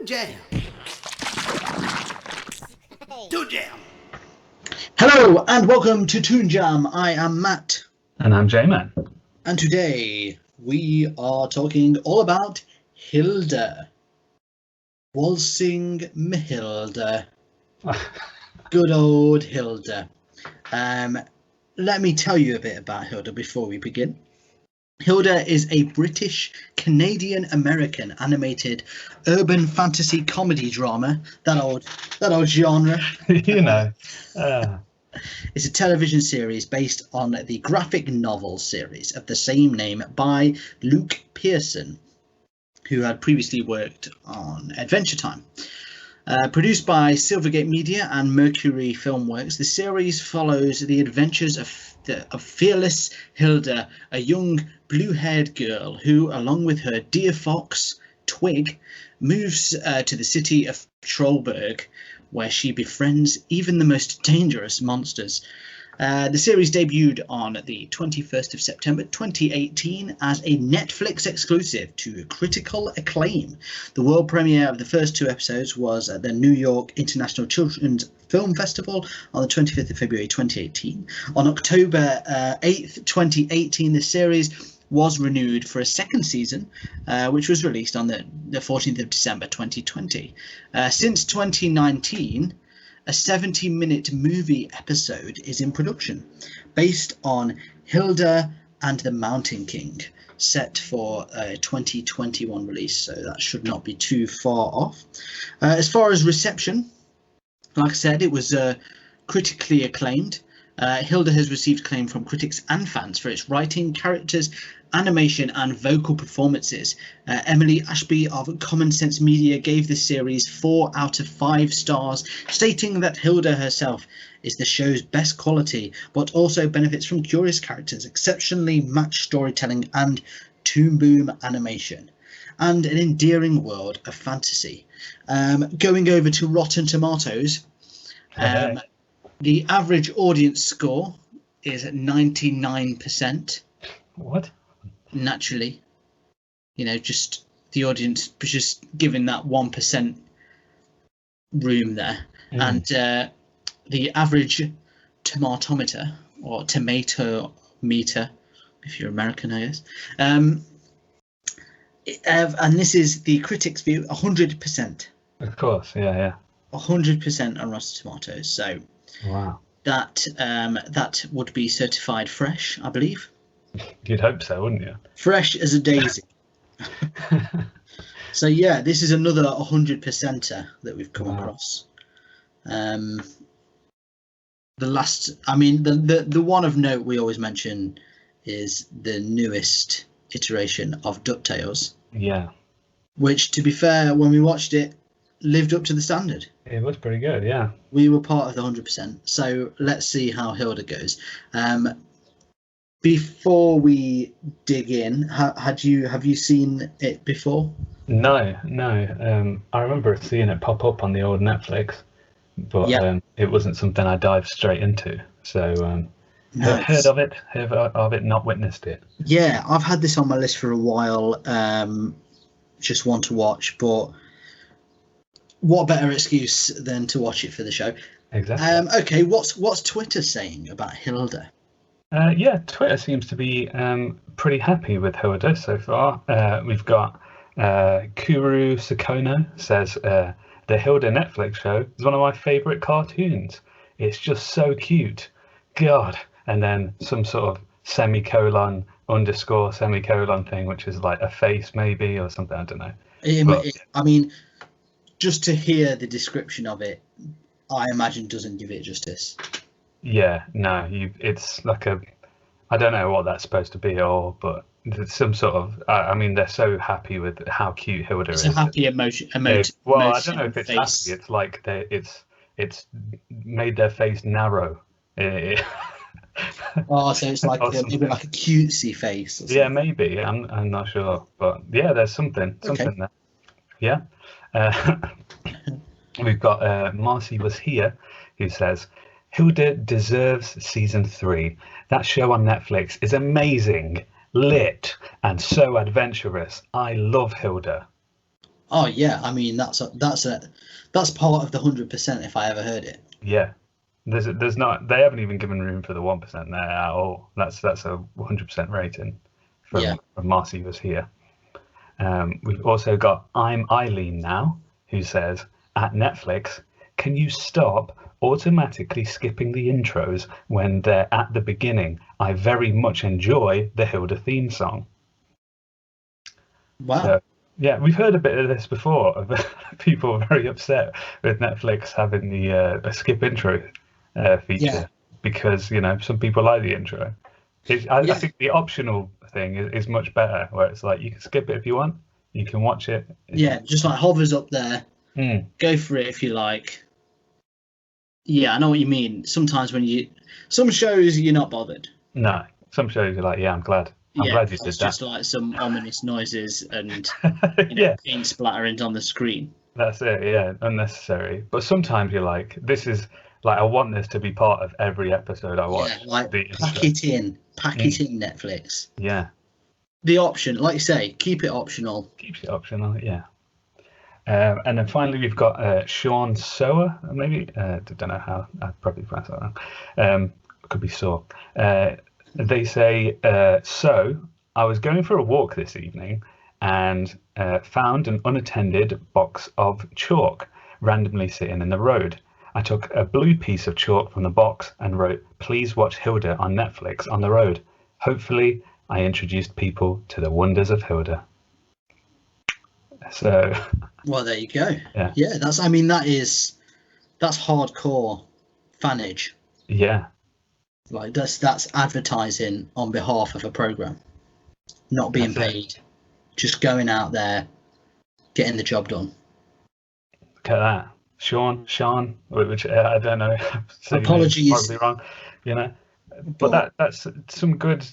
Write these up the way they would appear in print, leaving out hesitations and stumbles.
Jam. Toon Jam. Hello and welcome to Toon Jam. I am Matt. And I'm J-Man. And today we are talking all about Hilda. Waltzing Mahilda. Good old Hilda. Let me tell you a bit about Hilda before we begin. Hilda is a British Canadian-American animated urban fantasy comedy drama. That old genre. You know. It's a television series based on the graphic novel series of the same name by Luke Pearson, who had previously worked on Adventure Time. Produced by Silvergate Media and Mercury Filmworks, the series follows the adventures of fearless Hilda, a young blue-haired girl who, along with her deerfox, Twig, moves to the city of Trollberg, where she befriends even the most dangerous monsters. The series debuted on the 21st of September 2018 as a Netflix exclusive to critical acclaim. The world premiere of the first two episodes was at the New York International Children's Film Festival on the 25th of February 2018. On October 8th, 2018, the series was renewed for a second season, which was released on the 14th of December 2020. Since 2019, a 70-minute movie episode is in production, based on Hilda and the Mountain King, set for a 2021 release, so that should not be too far off. As far as reception, like I said, it was critically acclaimed. Hilda has received acclaim from critics and fans for its writing, characters, animation and vocal performances. Emily Ashby of Common Sense Media gave the series 4 out of 5 stars, stating that Hilda herself is the show's best quality, but also benefits from curious characters, exceptionally matched storytelling and Toon Boom animation, and an endearing world of fantasy. Going over to Rotten Tomatoes, the average audience score is 99%. What? Naturally, just the audience was just given that 1% room there. And the average tomatometer, or tomato meter, if you're American, I guess, and this is the critics' view, 100%. Of course, yeah. 100% on Rotten Tomatoes. So wow, that would be certified fresh, I believe. You'd hope so, wouldn't you? Fresh as a daisy. So yeah, this is another 100%er that we've come across. The one of note we always mention is the newest iteration of DuckTales. Yeah. Which, to be fair, when we watched it, lived up to the standard. It was pretty good, yeah. We were part of the 100%. So let's see how Hilda goes. Before we dig in, have you seen it before? No. I remember seeing it pop up on the old Netflix, but it wasn't something I dived straight into. So heard of it, not witnessed it. Yeah, I've had this on my list for a while. Just want to watch, but what better excuse than to watch it for the show? Exactly. Okay, what's Twitter saying about Hilda? Twitter seems to be pretty happy with Hilda so far. We've got Kuru Sakono says the Hilda Netflix show is one of my favourite cartoons. It's just so cute. God. And then some sort of semicolon _ semicolon thing, which is like a face maybe or something. I don't know. I mean, just to hear the description of it, I imagine doesn't give it justice. Yeah, no, it's like I don't know what that's supposed to be but there's some sort of, they're so happy with how cute Hilda is. It's a happy emotion. Well, I don't know if it's face. Happy. It's like it's made their face narrow. Oh, so it's like maybe like a cutesy face. Or yeah, maybe. I'm not sure, but yeah, there's something there. Yeah. We've got Marcy was here, who says, Hilda deserves season 3. That show on Netflix is amazing, lit, and so adventurous. I love Hilda. Oh yeah, I mean that's part of the 100% if I ever heard it. Yeah. There's not, they haven't even given room for the 1% there at all. That's a 100% rating from Marcy was here. We've also got I'm Eileen now, who says, at Netflix, can you stop automatically skipping the intros when they're at the beginning? I very much enjoy the Hilda theme song. Wow. So, yeah, we've heard a bit of this before. Of people very upset with Netflix having the a skip intro feature because some people like the intro. I think the optional thing is much better, where it's like you can skip it if you want, you can watch it. Yeah, just like hovers up there. Go for it if you like. Yeah, I know what you mean. Sometimes some shows you're not bothered. No, some shows you're like, yeah, I'm glad you did that. It's just like some ominous noises and paint splattering on the screen. That's it, yeah, unnecessary. But sometimes you're like, this is like, I want this to be part of every episode I watch. Yeah, like pack it in, Netflix. Yeah. The option, like you say, keep it optional. Keeps it optional, yeah. And then finally we've got Sean Sower, maybe. Don't know how I'd probably pronounce that wrong. Could be Saw. They say, so I was going for a walk this evening and found an unattended box of chalk randomly sitting in the road. I took a blue piece of chalk from the box and wrote, please watch Hilda on Netflix on the road. Hopefully I introduced people to the wonders of Hilda. So well, there you go. Yeah, that's hardcore fanage. Yeah, like that's advertising on behalf of a program, not being paid, just going out there getting the job done. Look at that. Sean, which I don't know. Apologies, probably wrong, but that's some good,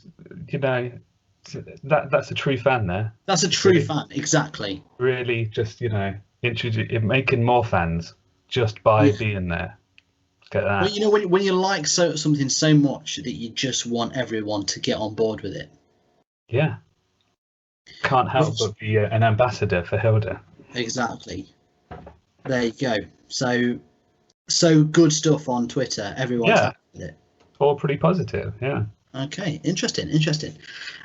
that's a true fan there. That's a true fan, exactly. Really, just making more fans just by being there. Look at that. Well, when you like something so much that you just want everyone to get on board with it. Yeah. Can't help but be an ambassador for Hilda. Exactly. There you go. So good stuff on Twitter. Everyone's happy with it. All pretty positive. Yeah. Okay. Interesting.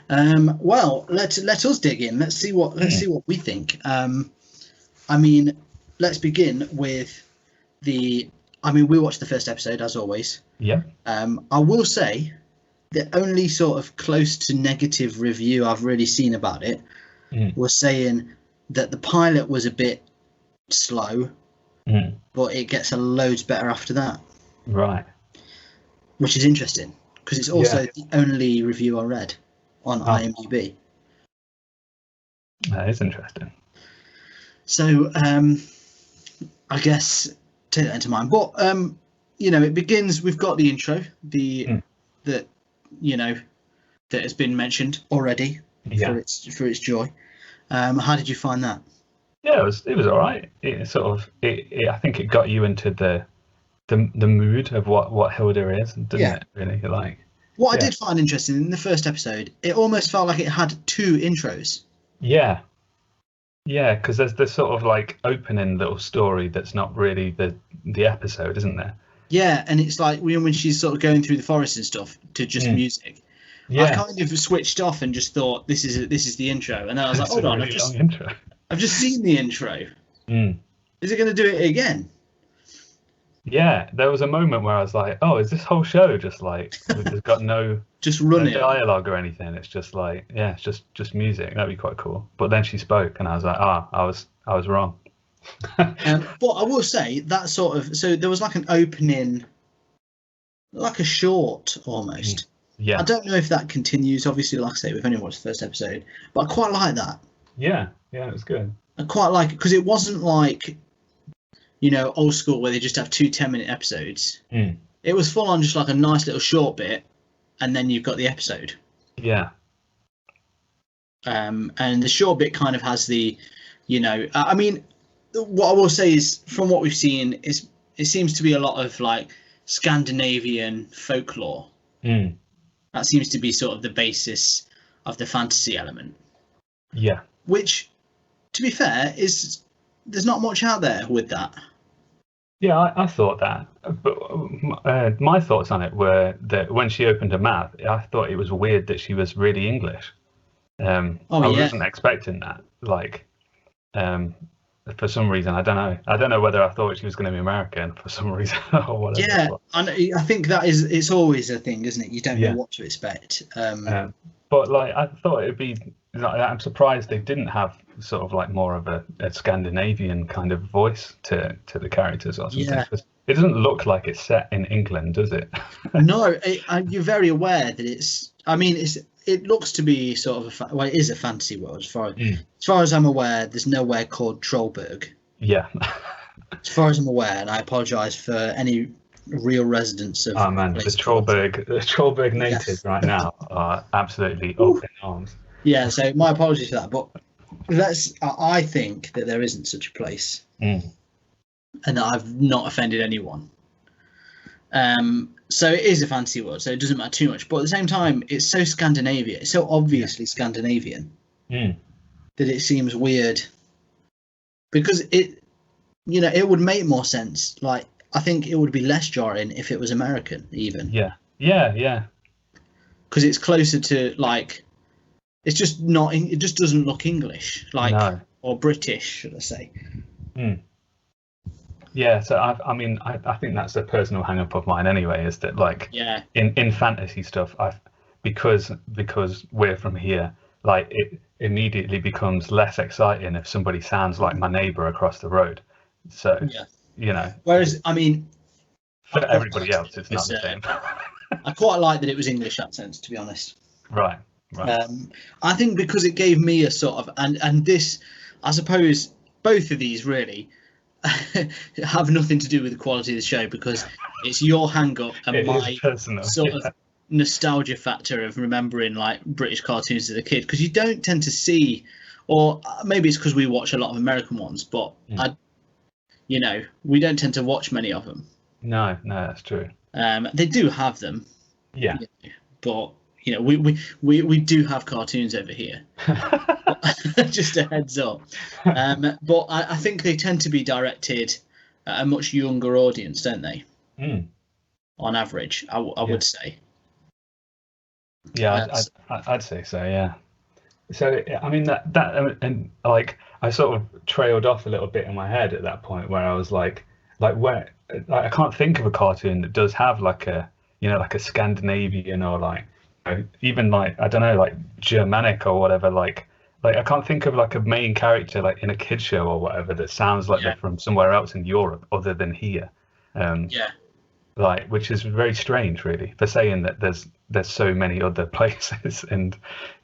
Well, let us dig in. Let's see what we think. Let's begin with we watched the first episode as always. Yeah. I will say the only sort of close to negative review I've really seen about it was saying that the pilot was a bit slow, but it gets a loads better after that. Right. Which is interesting because it's also the only review I read on IMDb. That is interesting. So I guess take that into mind. But it begins. We've got the intro, that has been mentioned already for its joy. How did you find that? Yeah, it was all right. It sort of I think it got you into the mood of what Hilda is, didn't it? Really, What I did find interesting in the first episode, it almost felt like it had two intros. Yeah, because there's this sort of like opening little story that's not really the episode, isn't there? Yeah, and it's like when she's sort of going through the forest and stuff to just music. Yeah. I kind of switched off and just thought this is the intro, and then I was like, hold on, I've just seen the intro. Is it going to do it again? Yeah, there was a moment where I was like, oh, is this whole show just like it's got no just running dialogue or anything? It's just like it's just music. That'd be quite cool. But then she spoke, and I was like, I was wrong. But I will say that so there was like an opening, like a short almost. Yeah. I don't know if that continues. Obviously, like I say, we've only watched the first episode, but I quite like that. Yeah, it was good. I quite like it because it wasn't like, old school where they just have 2 10-minute episodes. It was full on just like a nice little short bit, and then you've got the episode. Yeah. And the short bit kind of has the, what I will say is from what we've seen is it seems to be a lot of like Scandinavian folklore. That seems to be sort of the basis of the fantasy element. Yeah. Which to be fair, there's not much out there with that. Yeah, I thought that, but my thoughts on it were that when she opened her mouth, I thought it was weird that she was really English. I wasn't expecting that. Like, for some reason, I don't know. I don't know whether I thought she was going to be American for some reason or whatever. Yeah, I think it's always a thing, isn't it? You don't know what to expect. But like, I thought it'd be. Like, I'm surprised they didn't have sort of like more of a Scandinavian kind of voice to the characters or something. Yeah. It doesn't look like it's set in England, does it? No, you're very aware that it's. I mean, it looks to be sort of it is a fantasy world. As far as I'm aware, there's nowhere called Trollberg. Yeah. As far as I'm aware, and I apologise for any real residents of. Oh man, the Trollberg natives right now are absolutely up in arms. Yeah, so my apologies for that, but I think that there isn't such a place, and that I've not offended anyone. So it is a fantasy world, so it doesn't matter too much. But at the same time, it's so Scandinavian, it's so obviously Scandinavian that it seems weird. Because it would make more sense. Like, I think it would be less jarring if it was American, even. Yeah. Because it's closer to like. It's just not. It just doesn't look English, or British, should I say? Yeah. So I think that's a personal hang-up of mine anyway. Is that like in fantasy stuff, because we're from here, like it immediately becomes less exciting if somebody sounds like my neighbour across the road. So Whereas for everybody else, it's not the same. I quite like that it was English accents, to be honest. Right. I think because it gave me a sort of and this, I suppose, both of these really have nothing to do with the quality of the show, because it's your hang-up and my sort of nostalgia factor of remembering like British cartoons as a kid, because you don't tend to see, or maybe it's because we watch a lot of American ones, but we don't tend to watch many of them. No, that's true. They do have them, but. We do have cartoons over here. Just a heads up. But I think they tend to be directed at a much younger audience, don't they? On average, I would say. Yeah, I'd say so. Yeah. So I mean that and like I sort of trailed off a little bit in my head at that point where I was like where I can't think of a cartoon that does have like a like a Scandinavian or like. Even like I don't know, like Germanic or whatever. Like I can't think of like a main character like in a kids show or whatever that sounds like they're from somewhere else in Europe other than here. Like, which is very strange, really, for saying that there's so many other places, and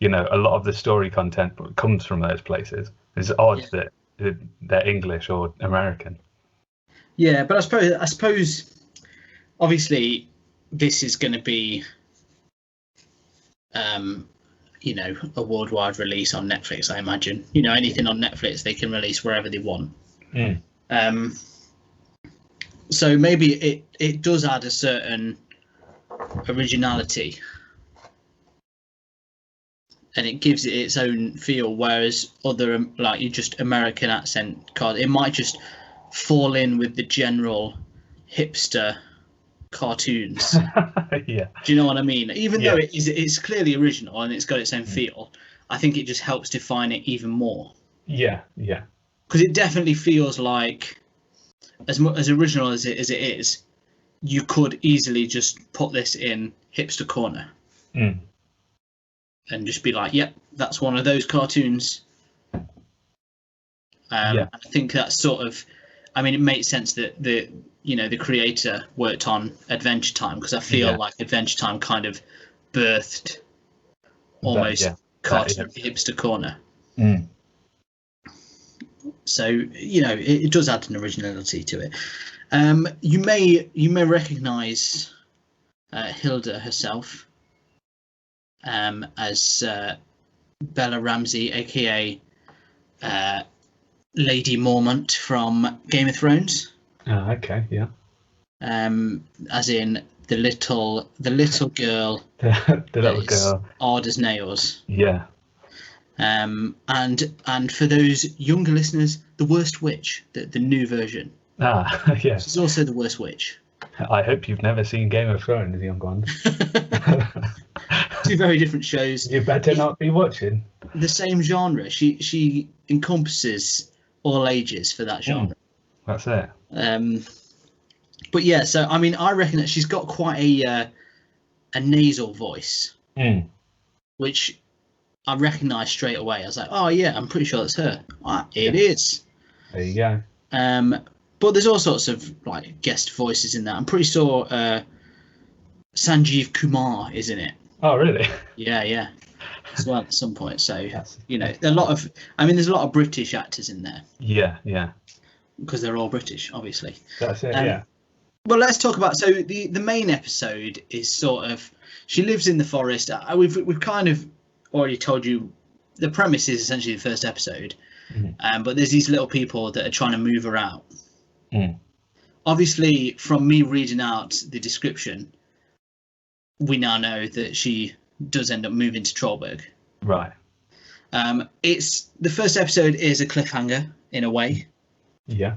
a lot of the story content comes from those places. It's odd that they're English or American. Yeah, but I suppose, obviously, this is going to be. A worldwide release on Netflix, I imagine. Anything on Netflix they can release wherever they want. So maybe it does add a certain originality, and it gives it its own feel. Whereas other like you just American accent card, it might just fall in with the general hipster cartoons. Yeah. Do you know what I mean? Even though it's clearly original and it's got its own feel, I think it just helps define it even more. Yeah. Because it definitely feels like, as original as it is, you could easily just put this in hipster corner and just be like, yep, that's one of those cartoons. I think that's sort of, I mean, it makes sense that the creator worked on Adventure Time, because I feel like Adventure Time kind of birthed almost cartoon hipster corner. So it does add an originality to it. You may recognise Hilda herself as Bella Ramsey, aka Lady Mormont from Game of Thrones. Oh, okay, yeah. As in the little girl. the little girl. Hard as nails. Yeah. And for those younger listeners, the worst witch, the new version. Yes. She's also the worst witch. I hope you've never seen Game of Thrones, young ones. Two very different shows. You better not be watching. The same genre. She encompasses all ages for that genre. That's it. But yeah, so I mean, I reckon that she's got quite a nasal voice, which I recognised straight away. I was like, oh yeah, I'm pretty sure that's her. It is. There you go. But there's all sorts of like guest voices in that. I'm pretty sure Sanjeev Kumar is in it. Oh really? Yeah. As well at some point. So you know, there's a lot of British actors in there. Yeah. Because they're all British, obviously. That's it. Yeah. Well, let's talk about. So the main episode is sort of she lives in the forest. We've kind of already told you the premise is essentially the first episode, but there's these little people that are trying to move her out. Obviously, from me reading out the description, we now know that she does end up moving to Trollberg. Right. It's the first episode is a cliffhanger in a way. Yeah.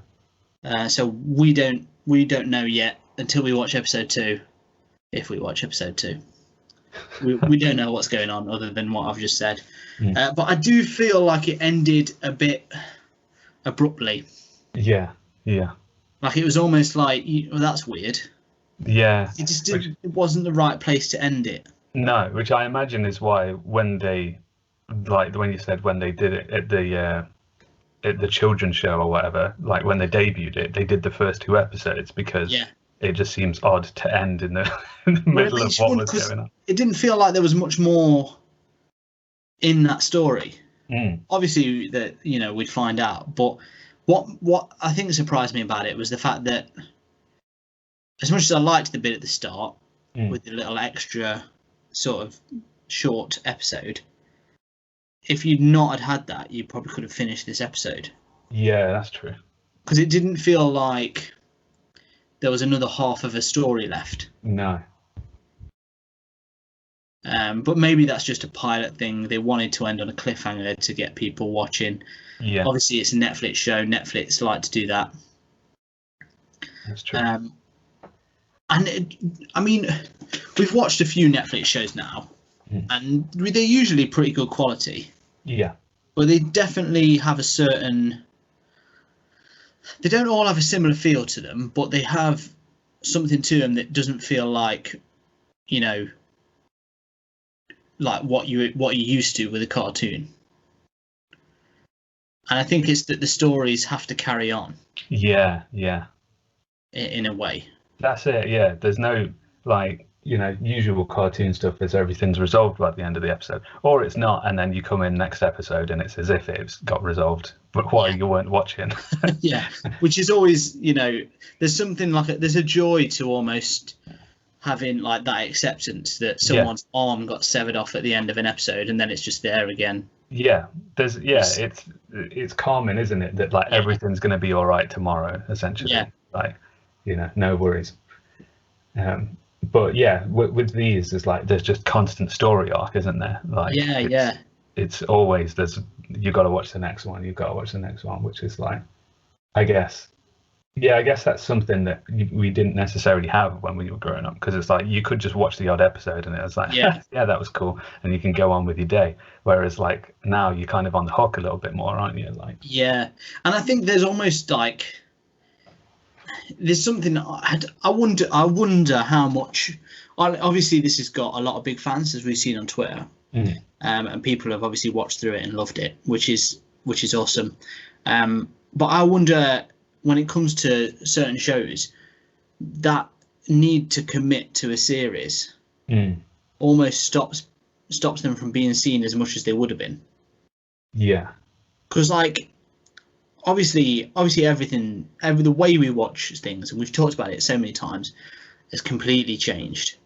So we don't know yet until we watch episode 2. If we watch episode 2, we don't know what's going on other than what I've just said. But I do feel like it ended a bit abruptly. Yeah. Like it was almost like, well, that's weird. Yeah. It just didn't. It wasn't the right place to end it. No, which I imagine is why when they, like when you said when they did it at the children's show or whatever, like when they debuted it, they did the first 2 episodes because it just seems odd to end in the middle of what was going on. It didn't feel like there was much more in that story. Obviously, that we'd find out, but what I think surprised me about it was the fact that, as much as I liked the bit at the start with the little extra sort of short episode, if you'd not had that, you probably could have finished this episode. Yeah, that's true. Because it didn't feel like there was another half of a story left. No. But maybe that's just a pilot thing. They wanted to end on a cliffhanger to get people watching. Yeah. Obviously, it's a Netflix show. Netflix like to do that. That's true. I mean, we've watched a few Netflix shows now, and they're usually pretty good quality. Yeah. But they definitely have a certain. They don't all have a similar feel to them, but they have something to them that doesn't feel like, like what you're used to with a cartoon. And I think it's that the stories have to carry on. Yeah. In a way. That's it. Yeah. There's no usual cartoon stuff is everything's resolved by the end of the episode, or it's not, and then you come in next episode and it's as if it's got resolved, but while you weren't watching. Yeah, which is always, there's something like there's a joy to almost having like that acceptance that someone's arm got severed off at the end of an episode and then it's just there again. Yeah, it's calming, isn't it? That like everything's going to be all right tomorrow, essentially. Yeah. Like, no worries. But yeah, with these, there's just constant story arc, isn't there? Like, it's always you got to watch the next one. You've got to watch the next one, which is like, I guess that's something that we didn't necessarily have when we were growing up, because it's like you could just watch the odd episode and it was like, yeah, that was cool, and you can go on with your day. Whereas like now you're kind of on the hook a little bit more, aren't you? Like, yeah, and I think there's almost like there's something I wonder how much. Obviously, this has got a lot of big fans, as we've seen on Twitter, and people have obviously watched through it and loved it, which is awesome. But I wonder, when it comes to certain shows that need to commit to a series, almost stops them from being seen as much as they would have been. Yeah, because like obviously the way we watch things, and we've talked about it so many times, has completely changed,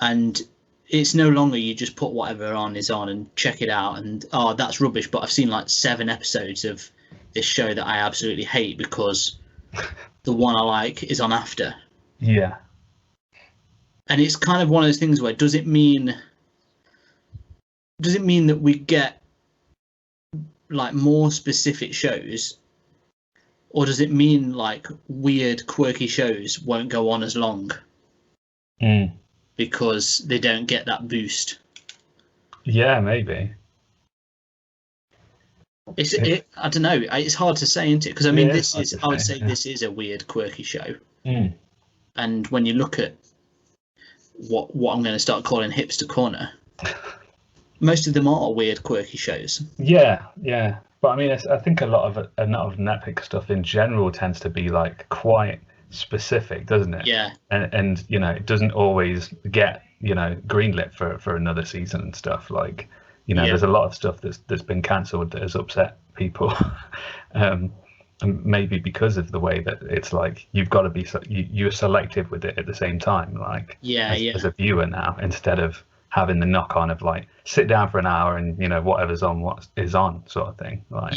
and it's no longer you just put whatever is on and check it out and that's rubbish, but I've seen like 7 episodes of this show that I absolutely hate because the one I like is on after. Yeah. And it's kind of one of those things where does it mean that we get like more specific shows, or does it mean like weird, quirky shows won't go on as long because they don't get that boost? Yeah, maybe. I don't know. It's hard to say, isn't it? Because I mean, I would say yeah. this is a weird, quirky show. Mm. And when you look at what I'm going to start calling hipster corner, most of them are weird, quirky shows. Yeah. But I mean, I think a lot of Netflix stuff in general tends to be like quite specific, doesn't it? Yeah. And you know, it doesn't always get, you know, greenlit for another season and stuff. Like, you know, there's a lot of stuff that's been cancelled that has upset people. And maybe because of the way that it's like you've got to be you're selective with it at the same time, like as a viewer now, instead of having the knock on of like sit down for an hour and, you know, whatever's on what is on sort of thing. Like,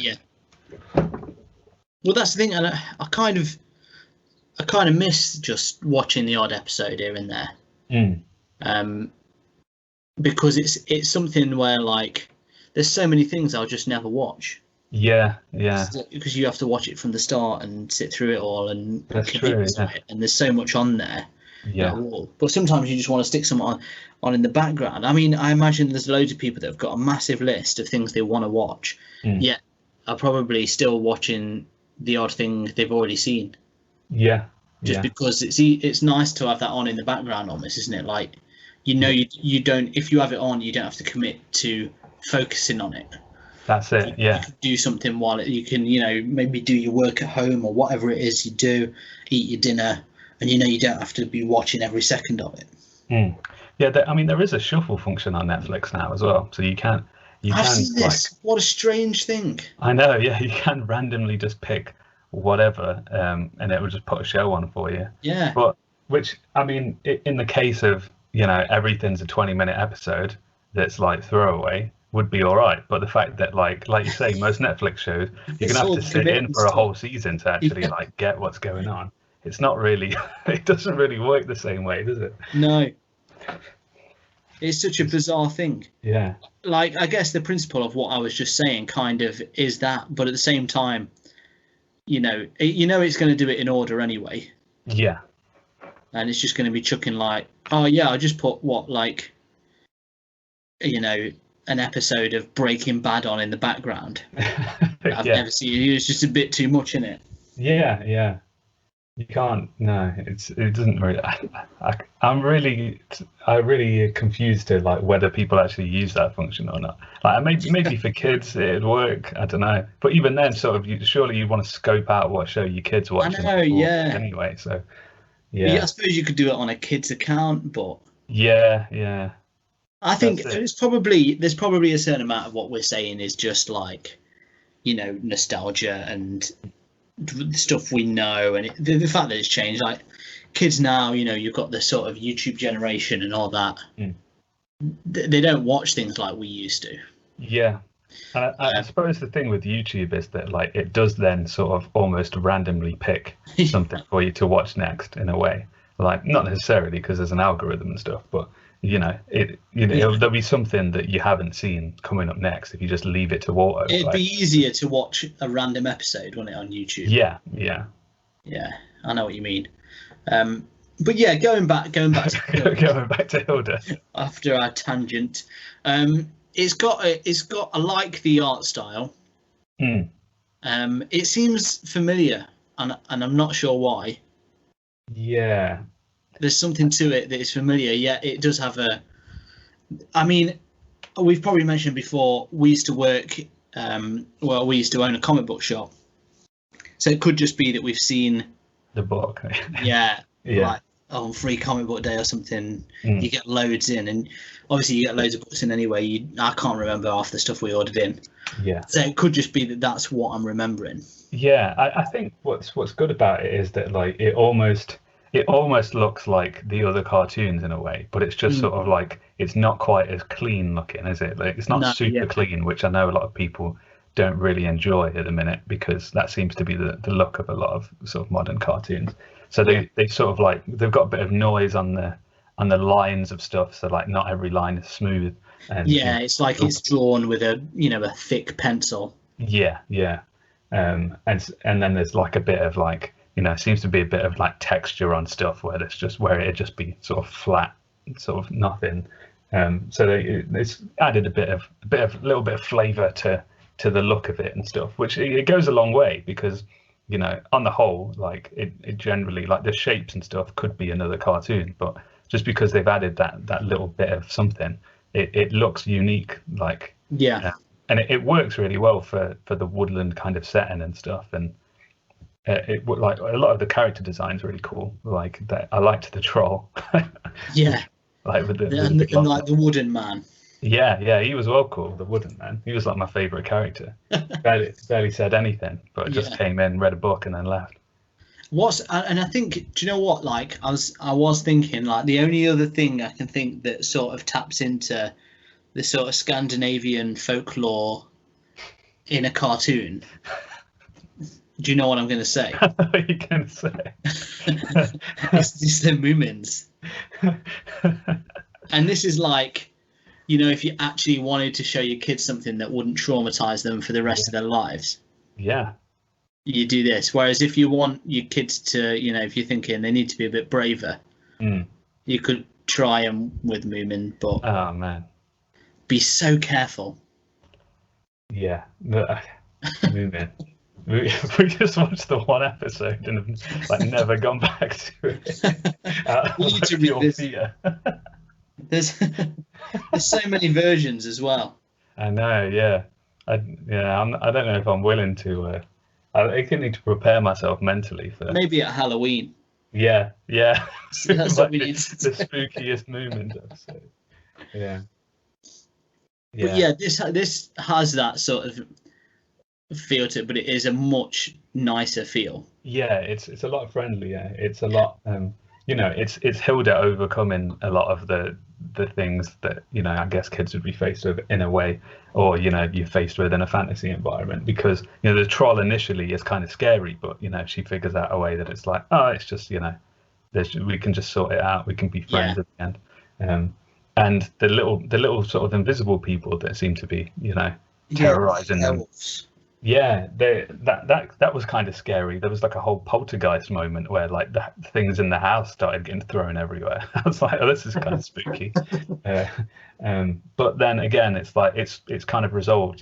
well, that's the thing, and I kind of miss just watching the odd episode here and there, because it's something where like there's so many things I'll just never watch. Yeah. Because you have to watch it from the start and sit through it all and true, it, and there's so much on there. Yeah. But sometimes you just want to stick something on in the background. I mean, I imagine there's loads of people that have got a massive list of things they want to watch, yet are probably still watching the odd thing they've already seen. Yeah. Just because it's nice to have that on in the background almost, isn't it? Like, you know, you don't, if you have it on, you don't have to commit to focusing on it. That's it. You can do something while you can, you know, maybe do your work at home or whatever it is you do, eat your dinner, and you know you don't have to be watching every second of it. Yeah, I mean, there is a shuffle function on Netflix now as well, so you can. I've seen this. What a strange thing. I know. Yeah, you can randomly just pick whatever, and it will just put a show on for you. Yeah. But which, I mean, in the case of, you know, everything's a 20-minute episode that's like throwaway, would be all right. But the fact that like you say, most Netflix shows, you're gonna have to sit in for a whole season to actually like get what's going on. It's not really, it doesn't really work the same way, does it? No. It's such a bizarre thing. Yeah. Like, I guess the principle of what I was just saying kind of is that, but at the same time, you know it's going to do it in order anyway. Yeah. And it's just going to be chucking like, oh yeah, I just put what, like, you know, an episode of Breaking Bad on in the background. I've never seen it. It's just a bit too much in it. Yeah. You can't. No, it doesn't really. I'm really confused to like whether people actually use that function or not. Like maybe for kids it'd work. I don't know. But even then, sort of, surely you want to scope out what show your kids watching. I know. Yeah. Anyway, so yeah. I suppose you could do it on a kid's account, but yeah. I think there's probably a certain amount of what we're saying is just like, you know, nostalgia and the stuff we know, and the fact that it's changed. Like kids now, you know, you've got the sort of YouTube generation and all that. They don't watch things like we used to. Yeah. And I suppose the thing with YouTube is that like it does then sort of almost randomly pick something for you to watch next in a way. Like not necessarily because there's an algorithm and stuff, but you know, there'll be something that you haven't seen coming up next if you just leave it to auto. It'd be easier to watch a random episode, wouldn't it, on YouTube? Yeah. I know what you mean. But yeah, going back to Hilda, going back to Hilda after our tangent. It's got I like the art style. It seems familiar, and I'm not sure why. Yeah. There's something to it that is familiar, yet it does have a. I mean, we've probably mentioned before. We used to work. We used to own a comic book shop, so it could just be that we've seen the book. Yeah. Like on free comic book day or something, you get loads in, and obviously you get loads of books in anyway. I can't remember half the stuff we ordered in. Yeah. So it could just be that that's what I'm remembering. Yeah, I think what's good about it is that like it almost looks like the other cartoons in a way, but it's just sort of like it's not quite as clean looking, is it? Like it's not super clean, which I know a lot of people don't really enjoy at the minute because that seems to be the look of a lot of sort of modern cartoons. So they sort of like they've got a bit of noise on the lines of stuff, so like not every line is smooth. And it's like it's drawn with a thick pencil. Yeah, yeah. And then there's like a bit of like, seems to be a bit of like texture on stuff where it'd just be sort of flat, sort of nothing. So it's added a little bit of flavour to the look of it and stuff, which it goes a long way because, on the whole, like it generally, like the shapes and stuff could be another cartoon, but just because they've added that little bit of something, it looks unique, like. Yeah. And it works really well for the woodland kind of setting and stuff, and like a lot of the character design's really cool. Like that, I liked the troll. Yeah. Like with the and like the wooden man. yeah, he was well cool. The wooden man, he was like my favorite character. barely said anything, but just came in, read a book, and then left. And I think, do you know what? Like I was thinking, like the only other thing I can think that sort of taps into the sort of Scandinavian folklore in a cartoon. Do you know what I'm going to say? What are you going to say? It's the Moomins. And this is like, if you actually wanted to show your kids something that wouldn't traumatize them for the rest of their lives. Yeah. You do this. Whereas if you want your kids to, if you're thinking they need to be a bit braver, you could try them with Moomin, but oh man, be so careful. Yeah, Moomin. We just watched the one episode and have like never gone back to it. We need to read fear. There's so many versions as well. I know, yeah. I don't know if I'm willing to. I think I need to prepare myself mentally for. Maybe at Halloween. Yeah. So that's like what we need. The spookiest moment episode. Yeah. But yeah, this has that sort of feel to it, but it is a much nicer feel. Yeah, it's a lot friendlier. It's a lot. It's Hilda overcoming a lot of the things that I guess kids would be faced with in a way, or you're faced with in a fantasy environment, because the troll initially is kind of scary, but she figures out a way that it's like, oh, it's just we can just sort it out, we can be friends at the end. And the little sort of invisible people that seem to be terrorizing them. Yeah, that was kind of scary. There was like a whole poltergeist moment where like the things in the house started getting thrown everywhere. I was like, oh, this is kind of spooky. But then again, it's like it's kind of resolved.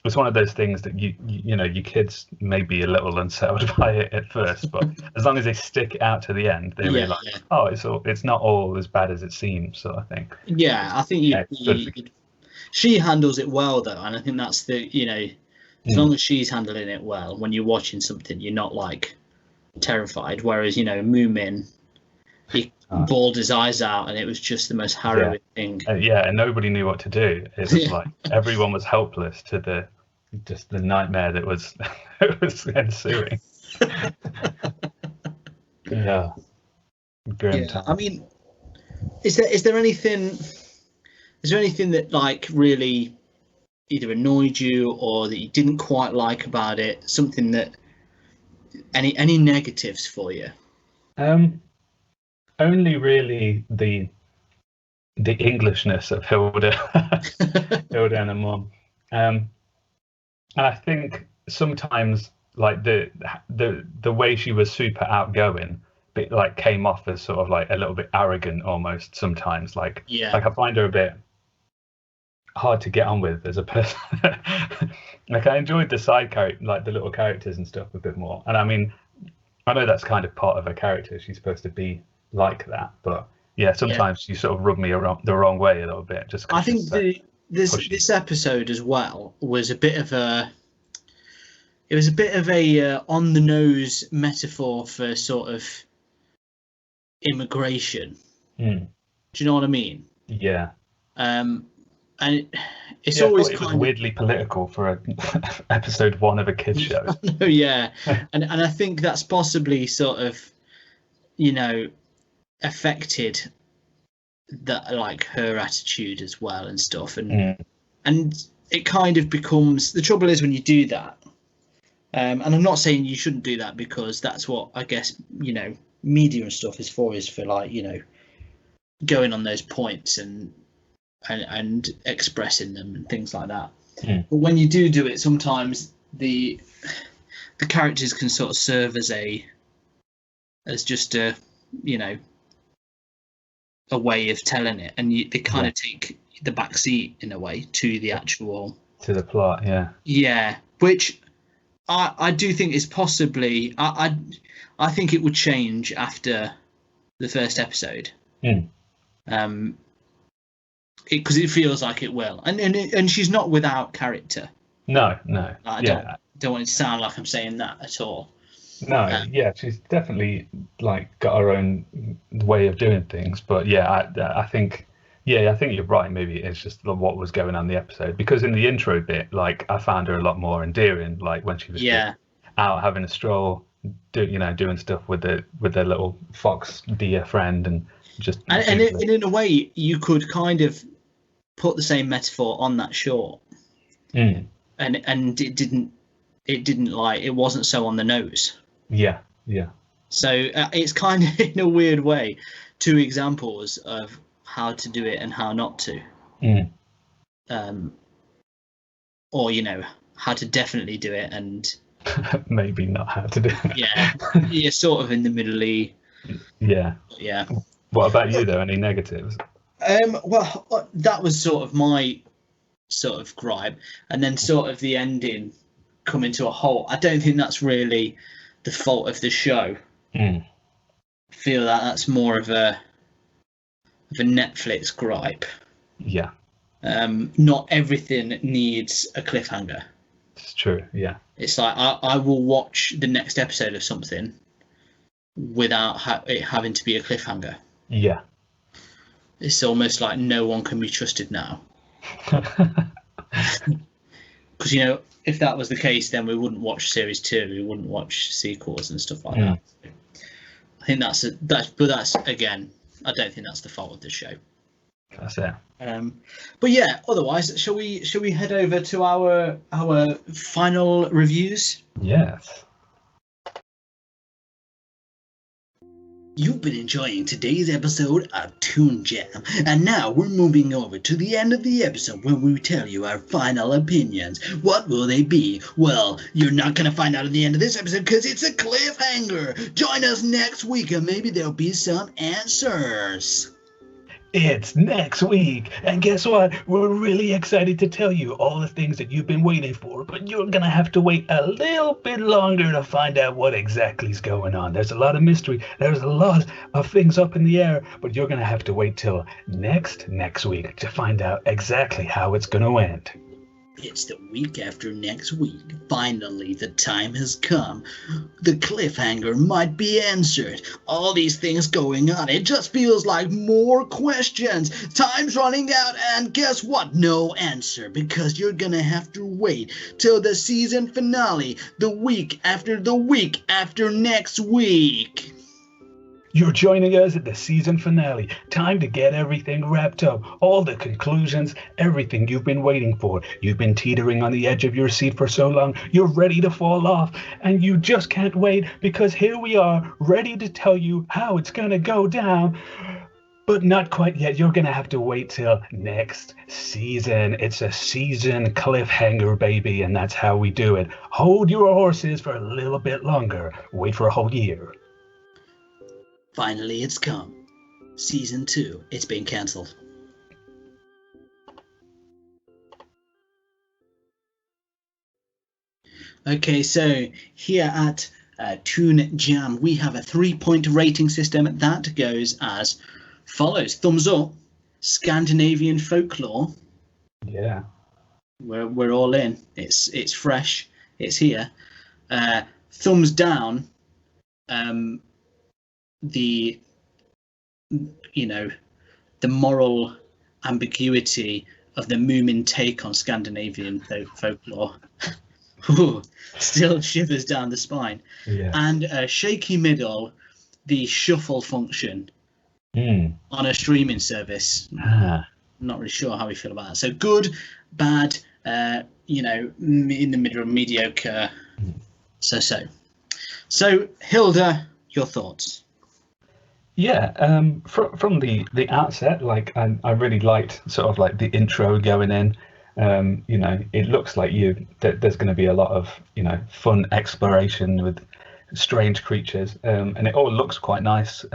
It's one of those things that your kids may be a little unsettled by it at first, but as long as they stick it out to the end, they realize, oh, it's not all as bad as it seems. So I think. Yeah, I think she handles it well though, and I think that's the as long as she's handling it well, when you're watching something, you're not like terrified. Whereas, Moomin, he bawled his eyes out, and it was just the most harrowing thing. And nobody knew what to do. It was like everyone was helpless to the nightmare that was ensuing. Yeah. Grim time. I mean, is there anything that like really either annoyed you or that you didn't quite like about it? Something that any negatives for you? Only really the Englishness of Hilda, Hilda and her mum. And I think sometimes like the way she was super outgoing, but like came off as sort of like a little bit arrogant almost sometimes. Like I find her a bit hard to get on with as a person. Like I enjoyed the side character, like the little characters and stuff a bit more. And I mean, I know that's kind of part of her character. She's supposed to be like that, but sometimes she sort of rubbed me the wrong way a little bit. Just I think this episode as well was a bit of a on the nose metaphor for sort of immigration. Do you know what I mean? Yeah. And it's always it was weirdly political for episode 1 of a kids show. And I think that's possibly sort of affected that, like, her attitude as well and stuff, and it kind of becomes, the trouble is when you do that, and I'm not saying you shouldn't do that, because that's what I guess media and stuff is for like going on those points and expressing them and things like that. But when you do it, sometimes the characters can sort of serve as just a a way of telling it, and they kind of take the back seat in a way to the actual to the plot. Yeah, which I do think is possibly I think it would change after the first episode. Because it feels like it will, and she's not without character. No. I don't want it to sound like I'm saying that at all. No, she's definitely like got her own way of doing things. But I think you're right. Maybe it's just what was going on in the episode, because in the intro bit, like I found her a lot more endearing. Like when she was out having a stroll, doing stuff with their little fox deer friend, and in a way you could kind of put the same metaphor on that short, and it didn't it wasn't so on the nose. So it's kind of, in a weird way, two examples of how to do it and how not to, or how to definitely do it and maybe not how to do it. You're sort of in the middle. What about you though? Any negatives? Well, that was sort of my sort of gripe, and then sort of the ending coming to a halt. I don't think that's really the fault of the show. I feel that's more of a Netflix gripe. Not everything needs a cliffhanger. It's true. It's like I will watch the next episode of something without it having to be a cliffhanger. It's almost like no one can be trusted now. Because if that was the case, then we wouldn't watch series 2, we wouldn't watch sequels and stuff like that. I think that's again, I don't think that's the fault of the show. That's it. But otherwise, shall we head over to our final reviews? Yes. You've been enjoying today's episode of Toon Jam, and now we're moving over to the end of the episode where we tell you our final opinions. What will they be? Well, you're not going to find out at the end of this episode because it's a cliffhanger. Join us next week and maybe there'll be some answers. It's next week, and guess what? We're really excited to tell you all the things that you've been waiting for, but you're gonna have to wait a little bit longer to find out what exactly is going on. There's a lot of mystery, there's a lot of things up in the air, but you're gonna have to wait till next week to find out exactly how it's gonna end. It's the week after next week. Finally, the time has come. The cliffhanger might be answered. All these things going on, it just feels like more questions. Time's running out, and guess what? No answer, because you're gonna have to wait till the season finale, the week after next week. You're joining us at the season finale. Time to get everything wrapped up. All the conclusions, everything you've been waiting for. You've been teetering on the edge of your seat for so long, you're ready to fall off. And you just can't wait, because here we are, ready to tell you how it's gonna go down. But not quite yet. You're gonna have to wait till next season. It's a season cliffhanger, baby, and that's how we do it. Hold your horses for a little bit longer. Wait for a whole year. Finally, it's come. Season 2. It's been cancelled. Okay, so here at Toon Jam, we have a 3-point rating system that goes as follows. Thumbs up, Scandinavian folklore. Yeah. We're all in. It's fresh. It's here. Thumbs down. The moral ambiguity of the Moomin take on Scandinavian folklore still shivers down the spine. And shaky middle, the shuffle function on a streaming service. I'm not really sure how we feel about that. So good, bad, in the middle, mediocre. So Hilda, your thoughts? From the outset, like I really liked sort of like the intro going in, You know, it looks like there's going to be a lot of, you know, fun exploration with strange creatures, and it all looks quite nice.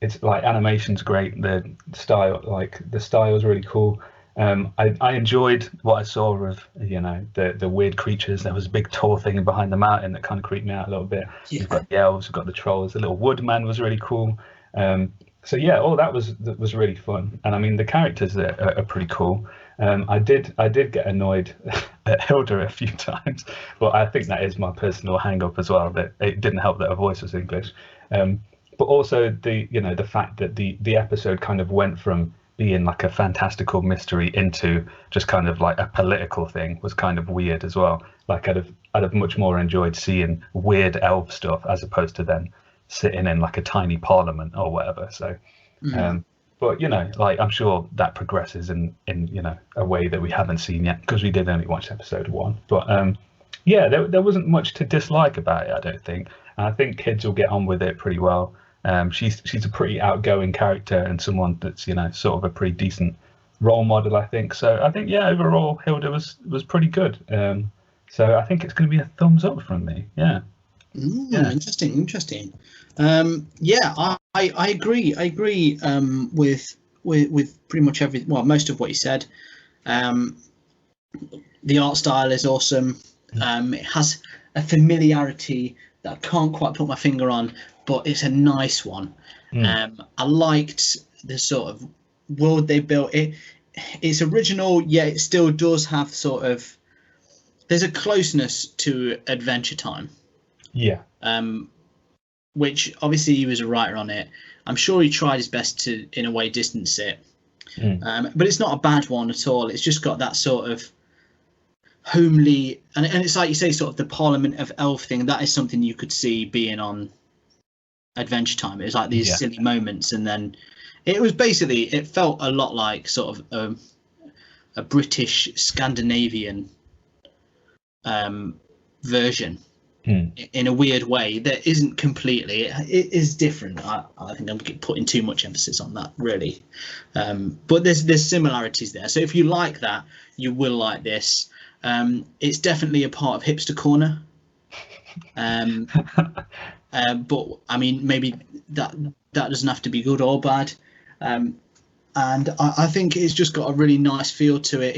It's like animation's great. The style is really cool. I enjoyed what I saw of, you know, the weird creatures. There was a big tall thing behind the mountain that kind of creeped me out a little bit. Yeah. We've got the elves, we've got the trolls. The little woodman was really cool. So yeah, all that was really fun. And I mean, the characters are pretty cool. I did get annoyed at Hilda a few times, but I think that is my personal hang up as well. That it didn't help that her voice was English. But also the fact that the episode kind of went from being like a fantastical mystery into just kind of like a political thing was kind of weird as well. Like I'd have much more enjoyed seeing weird elf stuff as opposed to then sitting in like a tiny parliament or whatever. So, but you know, like I'm sure that progresses in you know a way that we haven't seen yet because we did only watch episode 1. But yeah, there wasn't much to dislike about it, I don't think. And I think kids will get on with it pretty well. She's a pretty outgoing character and someone that's, you know, sort of a pretty decent role model, I think. So I think, yeah, overall Hilda was pretty good. So I think it's going to be a thumbs up from me. Yeah. Yeah. Interesting. Yeah, I agree. I agree with pretty much most of what you said. The art style is awesome. It has a familiarity that I can't quite put my finger on, but it's a nice one. I liked the sort of world they built. It's original, yet it still does have sort of, there's a closeness to Adventure Time. Yeah. Which obviously he was a writer on it. I'm sure he tried his best to, in a way, distance it. But it's not a bad one at all. It's just got that sort of homely, and it's like you say, sort of the Parliament of Elf thing. That is something you could see being on Adventure Time. It was like these silly moments, and then it was basically, it felt a lot like sort of a British Scandinavian version in a weird way that isn't completely, it is different. I think I'm putting too much emphasis on that, really. But there's similarities there. So if you like that, you will like this. It's definitely a part of Hipster Corner. But I mean, maybe that doesn't have to be good or bad. And I think it's just got a really nice feel to it.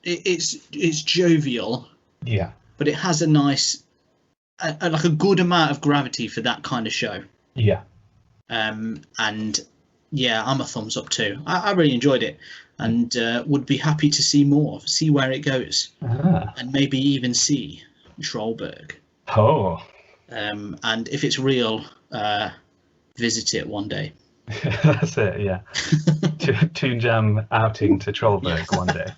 It's jovial. Yeah. But it has a nice, like a good amount of gravity for that kind of show. Yeah. And yeah, I'm a thumbs up too. I really enjoyed it, and would be happy to see more, see where it goes, and maybe even see Trollberg. Oh. And if it's real, visit it one day. That's it, yeah. Toon Jam outing to Trollberg one day.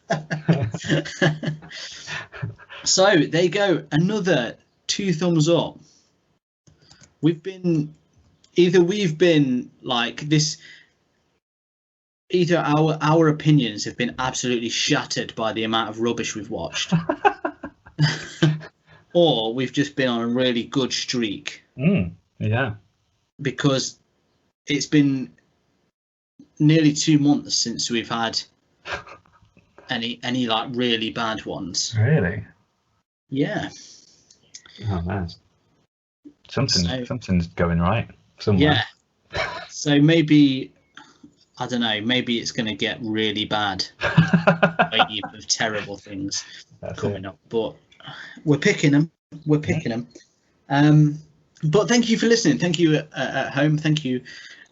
So there you go, another 2 thumbs up. We've been like this, either our opinions have been absolutely shattered by the amount of rubbish we've watched, or we've just been on a really good streak. Yeah. Because it's been nearly 2 months since we've had any like really bad ones. Really? Yeah. Oh man. Something's going right somewhere. Yeah. So maybe, I don't know, maybe it's going to get really bad. Of terrible things coming up, but we're picking them. But thank you for listening. Thank you at home. Thank you.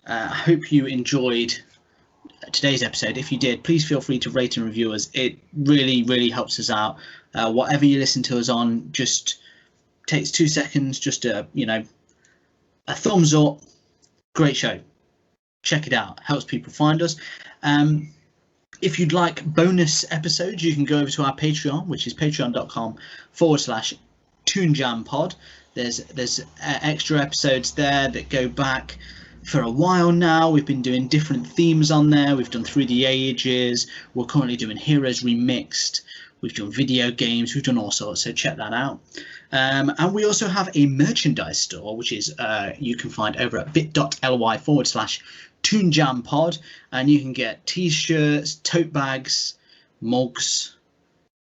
I hope you enjoyed today's episode. If you did, please feel free to rate and review us. It really, really helps us out. Whatever you listen to us on, just takes 2 seconds. Just a thumbs up. Great show. Check it out. Helps people find us. If you'd like bonus episodes, you can go over to our Patreon, which is patreon.com/ToonJamPod. There's extra episodes there that go back for a while now. We've been doing different themes on there. We've done Through the Ages. We're currently doing Heroes Remixed. We've done video games. We've done all sorts. So check that out. And we also have a merchandise store, which is you can find over at bit.ly/ToonJamPod, and you can get t-shirts, tote bags, mugs,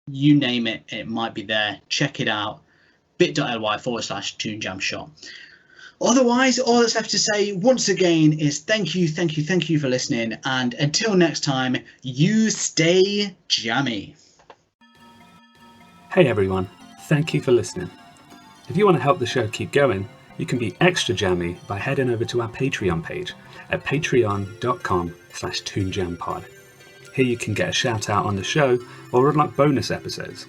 you name it, it might be there. Check it out, bit.ly/ToonJamShop. Otherwise, all that's left to say once again is thank you for listening, and until next time, you stay jammy. Hey everyone, thank you for listening. If you want to help the show keep going, you can be extra jammy by heading over to our Patreon page at patreon.com/ToonJamPod. Here you can get a shout out on the show or unlock bonus episodes.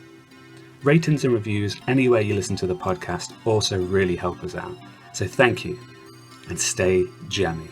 Ratings and reviews anywhere you listen to the podcast also really help us out. So thank you, and stay jammy.